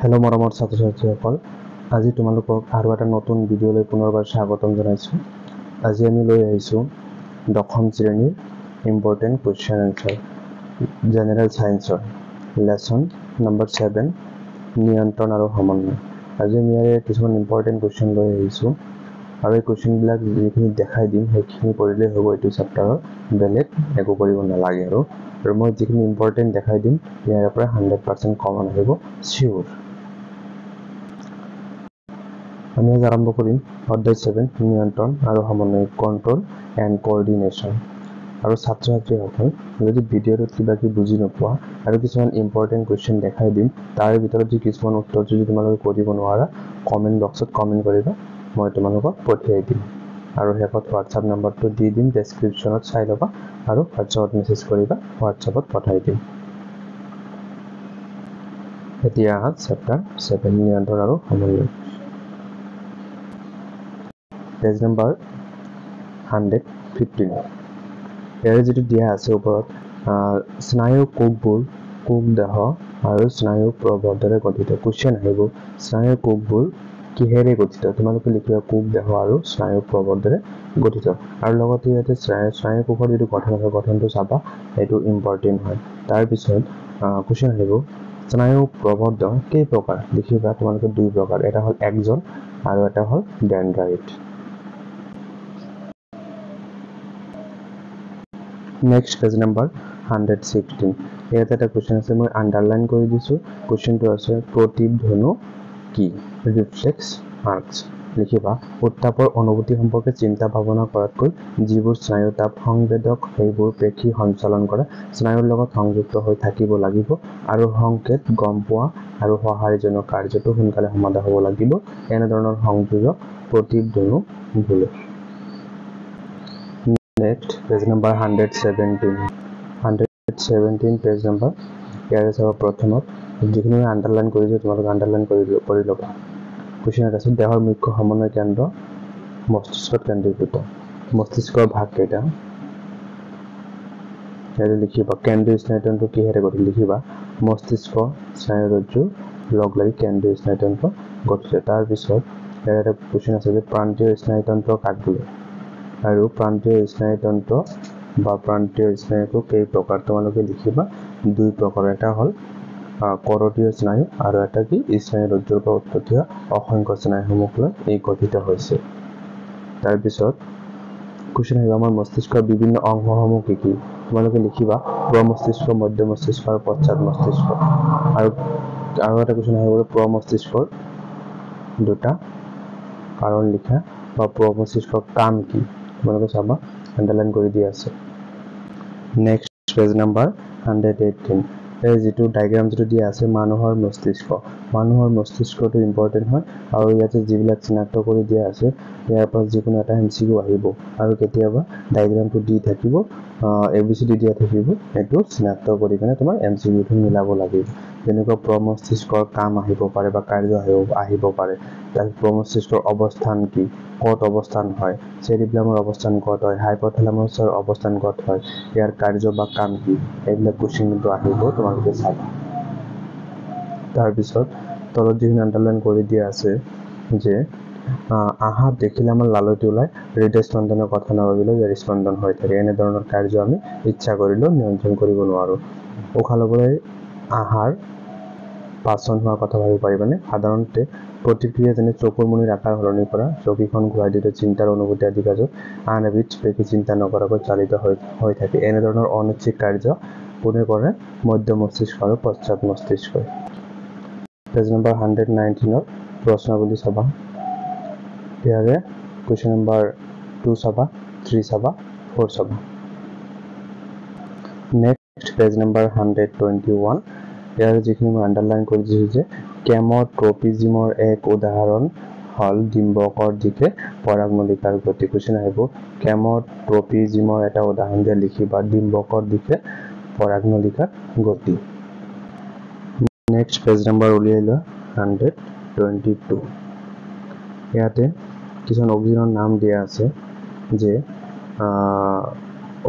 hello मरমৰ ছাত্ৰ-ছাত্ৰীসকল আজি তোমালোকক আৰু এটা নতুন ভিডিঅলৈ পুনৰবাৰ স্বাগতম জনাইছো আজি আমি লৈ আহিছো দশম শ্ৰেণীৰ ইম্পৰ্টেন্ট কোৱেশ্চন আনসাৰ জেনাৰেল সায়েন্সৰ লেসন নম্বৰ 7 নিয়ন্ত্ৰণ আৰু সমন্বয় আজি আমি কিছুমান ইম্পৰ্টেন্ট কোৱেশ্চন লৈ আহিছো আৰু এই কোৱেশ্চন বিলাক যিখিনি দেখাই দিম সেইখিনি কৰিলে হ'ব এইটো চেপ্টাৰৰ বেলেগ একো কৰিব নালাগে আৰু মই যিখিনি ইম্পৰ্টেন্ট দেখাই দিম ইয়াৰ পৰা 100% কমন আহিব সিউৰ আমি আজ আৰম্ভ কৰিম অধ্যায় 7 নিয়ন্ত্ৰণ আৰু সমন্বয় কন্ট্ৰোল এণ্ড কোঅৰ্ডিনেশ্যন আৰু ছাত্ৰ-ছাত্ৰীসকল যদি ভিডিঅ'টো কিবা কি বুজি নোপোৱা আৰু কিছুমান ইম্পৰ্টেন্ট কোৱেশ্চন দেখাই দিম তাৰ ভিতৰত যি কিছুমান উত্তৰ যদি তোমালোকে কৰিব নোৱাৰা কমেন্ট বক্সত কমেন্ট কৰিবা মই তোমালোকক পঠিয়াই দিম আৰু হেকত WhatsApp নম্বৰটো দি দিম ডেসক্ৰিপচনত চাই লবা আৰু WhatsAppত মেছেজ কৰিবা WhatsAppত পঠাই দিম এতিয়া চেপ্টাৰ 7 নিয়ন্ত্ৰণ আৰু সমন্বয় পেজ নম্বৰ 115 ইয়াৰ যেটো দিয়া আছে ওপৰত স্নায়ু কোষবোৰ কোষ দেহ আৰু স্নায়ু প্ৰবৰ্ধৰে গঠিত কোৱেশ্চন আহিব স্নায়ু কোষবোৰ কিহেৰে গঠিত তোমালোকে লিখিবা কোষ দেহ আৰু স্নায়ু প্ৰবৰ্ধৰে গঠিত আৰু লগতে ইয়াতে স্নায়ু কোষৰ যেটো গঠন আছে গঠনটো চাবা এটো ইম্পৰ্টেন্ট হয় তাৰ পিছত কোৱেশ্চন আহিব স্নায়ু প্ৰবৰ্ধ কেই প্ৰকাৰ লিখিবা তোমালোকে দুই প্ৰকাৰ এটা হল একজন আৰু এটা হল ডেনড্ৰাইট Next page number 116 ইয়াতে এটা কোৱেশ্চন আছে মই আন্ডাৰলাইন কৰি দিছো কোৱেশ্চনটো আছে প্ৰতিধ্বনু কি ৰিফ্লেক্স আৰ্কস লিখিবা উত্তাপৰ অনুভূতি সম্পৰ্কে চিন্তা ভাৱনা কৰাতকৈ যিবোৰ স্নায়ু তাপ সংবেদক সেইবোৰ পেশী সঞ্চালন কৰে স্নায়ুৰ লগত সংযুক্ত হৈ থাকিব লাগিব আৰু সংকেত গম পোৱা আৰু সহায়জনক কাৰ্যটো সোনকালে সমাধা হ'ব লাগিব এনে ধৰণৰ সংযোজক প্ৰতিধ্বনু বোলে Next page number 117 page number here is our প্ৰথমত যিখিনি আন্ডাৰলাইন কৰিছো তোমালোক আন্ডাৰলাইন কৰি লবা কোৱেশ্চন আছে দেহৰ মুখ্য সমন্বয় কেন্দ্ৰ মস্তিষ্কত কেন্দ্ৰীভূত মস্তিষ্কৰ ভাগ কেইটা ইয়াতে লিখিবা কেন্দ্ৰীয় স্নায়ুতন্ত্ৰ কিহেৰে গঠিত লিখিবা মস্তিষ্ক স্নায়ুৰজ্জু লগ লাগি কেন্দ্ৰীয় স্নায়ুতন্ত্ৰ গঠিত তাৰ পিছত ইয়াতে এটা কোৱেশ্চন আছে যে প্ৰান্তীয় স্নায়ুতন্ত্ৰ কাক বোলে আৰু প্ৰান্তীয় স্নায়ুতন্ত্ৰ বা প্ৰান্তীয় স্নায়ুটো কেই প্ৰকাৰ তোমালোকে লিখিবা দুই প্ৰকাৰ এটা হল কৰতীয় স্নায়ু আৰু এটা কি স্নায়ুৰজ্জুৰ পৰা উৎপত্তি অসংখ্য স্নায়ুসমূহ লৈ এই গঠিত হৈছে তাৰ পিছত কোৱেশ্চন আহিব আমাৰ মস্তিষ্কৰ বিভিন্ন অংশসমূহ কি কি তোমালোকে লিখিবা প্ৰমস্তিষ্ক মধ্য মস্তিষ্ক আৰু পশ্চাৎ মস্তিষ্ক আৰু এটা কোৱেশ্চন আহিব প্ৰমস্তিষ্কৰ দুটা কাৰণ লিখা বা প্ৰমস্তিষ্কৰ কাম কি তোমালোকে চাবা আন্ডাৰলাইন কৰি দিয়া আছে নেক্সট পেজ নম্বৰ 118 এই যেটো ডায়াগ্ৰাম যেটো দিয়া আছে মানুহৰ মস্তিষ্কটো ইম্পৰ্টেন্ট হয় আৰু ইয়াতে যিবিলাক চিনাক্ত কৰি দিয়া আছে ইয়াৰ পৰা যিকোনো এটা এমসিকিউ আহিব আৰু কেতিয়াবা ডায়াগ্ৰামটো দি থাকিব এবিসিডি দিয়া থাকিব এটো চিনাক্ত কৰি কিনে তোমাৰ এমসিকিউটো মিলাব লাগিব যেনেকৈ প্ৰমস্তিষ্কৰ কাম আহিব পাৰে বা কাৰ্য আহিব পাৰে তাৰ প্ৰমস্তিষ্কৰ অৱস্থান কি কত অৱস্থান হয় চেৰিব্লামৰ অৱস্থান কত হয় হাইপোথেলামাছৰ অৱস্থান কত হয় ইয়াৰ কাৰ্য বা কাম কি এইবিলাক কোৱেশ্চনটো আহিব তোমালোকে চাবা তাৰ পিছত তলত যিখিনি আন্ডাৰলাইন কৰি দিয়া আছে যে আহাত দেখিলে আমাৰ লালতি ওলাই হৃদয় স্পন্দনৰ কথা নভাবিলে ইয়াৰ স্পন্দন হৈ থাকে এনে ধৰণৰ কাৰ্য আমি ইচ্ছা কৰিলেও নিয়ন্ত্ৰণ কৰিব নোৱাৰো উশাহ লবলৈ আহাৰ পাচন হোৱাৰ কথা ভাবিব পাৰিবানে সাধাৰণতে প্ৰতিক্ৰিয়া যেনে চকুৰ মনিৰ আকাৰ সলনি কৰা চকিখন ঘূৰাই দিলে চিন্তাৰ অনুভূতি আদি কাৰ্য আন এবিধ পেশী চিন্তা নকৰাকৈ চালিত হৈ থাকে এনে ধৰণৰ অনিচ্ছাক কাৰ্য কোনে কৰে মধ্য মস্তিষ্ক আৰু পশ্চাৎ মস্তিষ্ক পেজ নম্বৰ 119 প্ৰশ্নাৱলী চাবা ইয়াৰে কোৱেশ্চন নম্বৰ 2 চাবা 3 চাবা 4 চাবা নেক্সট পেজ নম্বৰ 121 ইয়াৰ যিখিনি মই আন্ডাৰলাইন কৰি দিছো যে কেম'ট্ৰপিজিমৰ এক উদাহৰণ হল ডিম্বকৰ দিকে পৰাগনলিকাৰ গতি কোৱেশ্চন আহিব কেম'ট্ৰপিজিমৰ এটা উদাহৰণ দিয়া লিখিবা ডিম্বকৰ দিকে পৰাগনলিকাৰ গতি নেক্সট পেজ নম্বৰ উলিয়াই লোৱা 122 ইয়াতে কিছুমান অক্সিজেনৰ নাম দিয়া আছে যে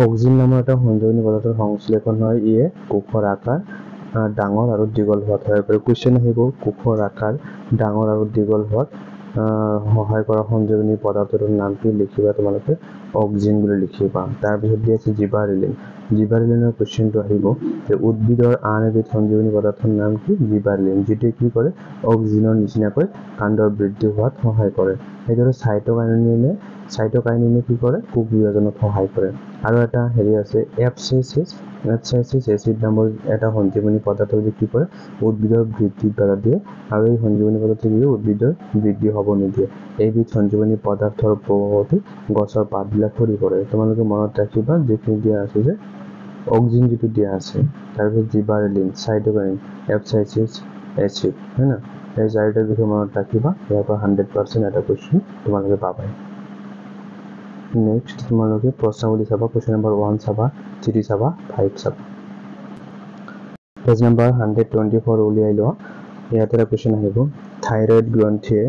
অক্সিজেন নামৰ এটা সংযোজনী পদাৰ্থৰ সংশ্লেষণ হয় ইয়ে কোষৰ আকাৰ ডাঙৰ আৰু দীঘল হোৱাত সহায় কৰে কোৱেশ্চন আহিব কোষৰ আকাৰ ডাঙৰ আৰু দীঘল হোৱাত সহায় কৰা সংযোজনী পদাৰ্থটোৰ নাম কি লিখিবা তোমালোকে অক্সিন বুলি লিখিবা তাৰ পিছত দি আছে জিবাৰেলিন জিবাৰেলিনৰ কোৱেশ্চনটো আহিব যে উদ্ভিদৰ আন এবিধ সংযোজনী পদাৰ্থৰ নাম কি জিবাৰেলিন যেটো কি কৰে অক্সিনৰ নিচিনাকৈ কাণ্ডৰ বৃদ্ধি হোৱাত সহায় কৰে এইদৰে সাইটোকাইনিনে কি কৰে কোষ বিভাজনত সহায় কৰে আৰু এটা হেৰি আছে এফচাইচিছ এসিড নামৰ এটা সংযোজনী পদাৰ্থ যে কি কৰে উদ্ভিদৰ বৃদ্ধিত বাধা দিয়ে আৰু এই সংযোজনী পদাৰ্থটোৱে উদ্ভিদৰ বৃদ্ধি হ'ব নিদিয়ে এইবিধ সংযোজনী পদাৰ্থৰ প্ৰভাৱতে গছৰ পাতবিলাক সৰি পৰে তোমালোকে মনত ৰাখিবা যিখিনি দিয়া আছে যে অক্সিন যেটো দিয়া আছে তাৰপিছত জিবাৰেলিন সাইটোকাইনিন এফচাইচিছ এসিড হয় না এই চাৰিটাৰ বিষয়ে মনত ৰাখিবা ইয়াৰ পৰা 100% এটা কোৱেশ্চন তোমালোকে পাবা নেক্সট তোমালোকে প্ৰশ্নাৱলী চাবা কোৱেশ্চন নম্বৰ 1 চাবা 3 চাবা 5 চাবা পেজ নম্বৰ 124 উলিয়াই লোৱা ইয়াতে এটা কোৱেশ্চন আহিব থাইৰয়েড গ্ৰন্থিয়ে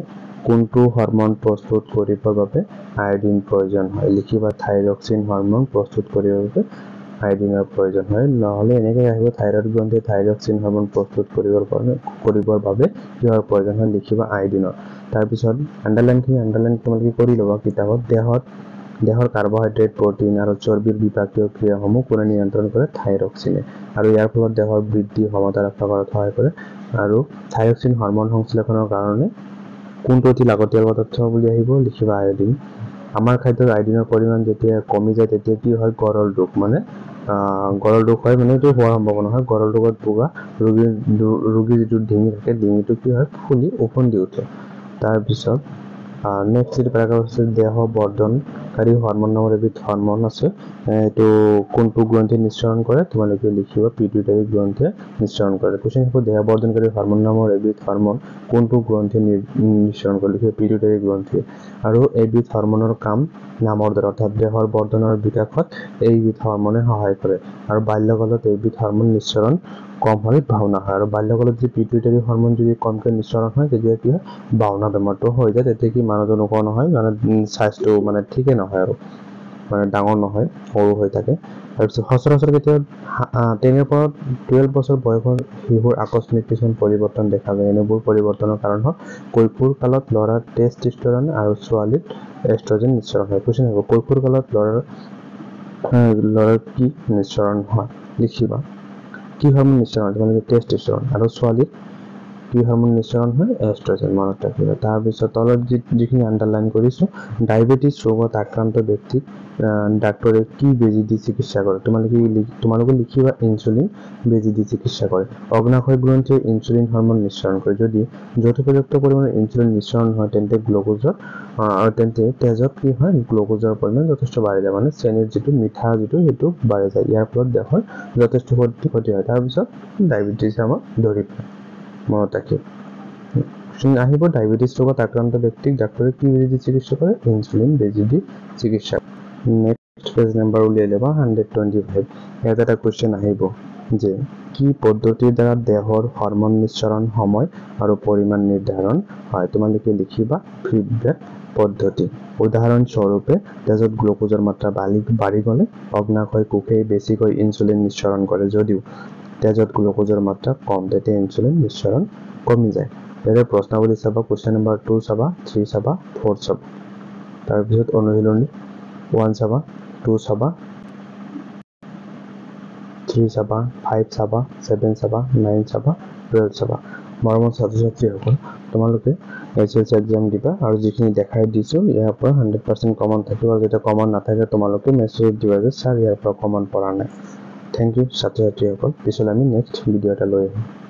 কোনটো হৰমন প্ৰস্তুত কৰিবৰ বাবে আয়োডিন প্ৰয়োজন হয় লিখিবা থাইৰক্সিন হৰমন প্ৰস্তুত কৰিবৰ বাবে আয়োডিনৰ প্ৰয়োজন হয় নহলে এনেকৈ আহিব থাইৰয়েড গ্ৰন্থিয়ে থাইৰক্সিন হৰমন প্ৰস্তুত কৰিবৰ বাবে কিহৰ প্ৰয়োজন হয় লিখিবা আয়োডিনৰ তাৰ পিছত আন্ডাৰলাইন তোমালোকে কৰি লবা কিতাপত দেহৰ কাৰ্বহাইড্ৰেট প্ৰটিন আৰু চৰ্বিৰ বিপাকীয় ক্ৰিয়াসমূহ কোনে নিয়ন্ত্ৰণ কৰে থাইৰক্সিনে আৰু ইয়াৰ ফলত দেহৰ বৃদ্ধি ক্ষমতা ৰক্ষা কৰাত সহায় কৰে আৰু থাইৰক্সিন হৰমন সংশ্লেষণৰ কাৰণে কোনটো অতি লাগতিয়াল পদাৰ্থ বুলি আহিব লিখিবা আয়োডিন আমাৰ খাদ্যৰ আয়োডিনৰ পৰিমাণ যেতিয়া কমি যায় তেতিয়া কি হয় গৰল ৰোগ মানে গৰল ৰোগ হয় মানে এইটো হোৱাৰ সম্ভাৱনা হয় গৰল ৰোগত ভোগা ৰোগী যেটো ডিঙি থাকে ডিঙিটো কি হয় ফুলি ওফন্দি উঠে তাৰ পিছত নেক্সট যেটো প্যাৰাগ্ৰাফ আছে দেহ বৰ্ধনকাৰী হৰমন নামৰ এবিধ হৰমন আছে এটো কোনটো গ্ৰন্থি নিঃসৰণ কৰে তোমালোকে লিখিবা পিটুইটাৰী গ্ৰন্থিয়ে নিঃসৰণ কৰে কোৱেশ্চন হ'ব দেহ বৰ্ধনকাৰী হৰমন নামৰ এবিধ হৰমন কোনটো গ্ৰন্থি নিঃসৰণ কৰে লিখিবা পিটুইটাৰী গ্ৰন্থি আৰু এবিধ হৰমনৰ কাম নামৰ দ্বাৰা অৰ্থাৎ দেহৰ বৰ্ধনৰ বিকাশত এইবিধ হৰমনে সহায় কৰে আৰু বাল্যকালত এইবিধ হৰমন নিঃসৰণ কম হয় ভাওনা হয় আৰু বাল্যকালত যে পিটুইটাৰী হৰমন যদি কমকৈ নিঃসৰণ হয় তেতিয়া কি হয় ভাওনা বেমাৰটো হৈ যায় তেতিয়া কি মানুহজন ওখ নহয় মানে সাইজটো মানে ঠিকে নহয় আৰু মানে ডাঙৰ নহয় সৰু হৈ থাকে তাৰ পিছত সচৰাচৰ কেতিয়া 10 ৰ পৰা 12 বছৰ বয়সৰ শিশুৰ আকস্মিক কিছুমান পৰিৱৰ্তন দেখা যায় এনেবোৰ পৰিৱৰ্তনৰ কাৰণ হ'ল কৈশোৰ কালত ল'ৰাৰ টেষ্টোষ্টেৰন আৰু ছোৱালীৰ এষ্ট্ৰজেন নিঃসৰণ হয় কোৱেশ্চন হ'ব কৈশোৰ কালত ল'ৰাৰ কি নিঃসৰণ হয় লিখিবা কি হৰমন নিঃসৰণ হয় তোমালোকে টেষ্টোষ্টেৰন আৰু ছোৱালীৰ কি হৰমন নিঃসৰণ হয় এষ্ট্ৰজেন মনত ৰাখিবা তাৰ পিছত তলত যিখিনি আন্ডাৰলাইন কৰিছো ডায়াবেটিস ৰোগত আক্ৰান্ত ব্যক্তিক ডাক্তৰে কি বেজি দি চিকিৎসা কৰে তোমালোকে লিখিবা ইনসুলিন বেজি দি চিকিৎসা কৰে অগ্নাশয় গ্ৰন্থিয়ে ইনসুলিন হৰমন নিঃসৰণ কৰে যদি যথোপযুক্ত পৰিমাণে ইনসুলিন নিঃসৰণ হয় তেন্তে গ্লুকোজৰ আৰু তেন্তে তেজত কি হয় গ্লুকোজৰ পৰিমাণ যথেষ্ট বাঢ়ি যায় মানে চেনিৰ যেটো মিঠা যেটো হেতু বাঢ়ি যায় ইয়াৰ ফলত দেহৰ যথেষ্ট ক্ষতি হয় তাৰ পিছত ডায়াবেটিস আমাৰ ধৰি মনত ৰাখিব আহিব ডায়াবেটিস ৰোগত আক্ৰান্ত ব্যক্তিক ডাক্তৰে কি বেজি দি চিকিৎসা কৰে ইনসুলিন বেজি দি চিকিৎসা নেক্সট পেজ নাম্বাৰ উলিয়াই লবা 125 ইয়াত এটা কোৱেশ্চন আহিব যে কি পদ্ধতিৰ দ্বাৰা দেহৰ হৰমন নিঃসৰণ সময় আৰু পৰিমাণ নিৰ্ধাৰণ হয় তোমালোকে লিখিবা ফিডব্যাক পদ্ধতি উদাহৰণ স্বৰূপে তেজত গ্লুকোজৰ মাত্ৰা বাঢ়ি গলে অগ্নাশয় কোষে বেছিকৈ ইনসুলিন নিঃসৰণ কৰে যদিও তেজত গ্লুকোজৰ মাত্ৰা কম তেতিয়া ইনসুলিন নিঃসৰণ কমি যায় ইয়াৰে প্ৰশ্নাৱলী চাবা কোৱেশ্চন নম্বৰ 2 চাবা 3 চাবা 4 চাবা তাৰ পিছত অনুশীলনী 1 চাবা 2 চাবা 3 চাবা 5 চাবা 7 চাবা 9 চাবা 12 চাবা মৰমৰ ছাত্ৰ-ছাত্ৰীসকল তোমালোকে এছএছ এক্সাম দিবা আৰু যিখিনি দেখাই দিছো ইয়াৰ পৰা 100% কমন থাকিব আৰু যেটা কমন নাথাকে তোমালোকে মেছেজ দিবা যে স্যাৰ ইয়াৰ পৰা কমন পৰা নাই থ্যাংক ইউ ছাত্ৰ-ছাত্ৰীসকল পিছলৈ আমি নেক্সট ভিডিও এটা লৈ আহিম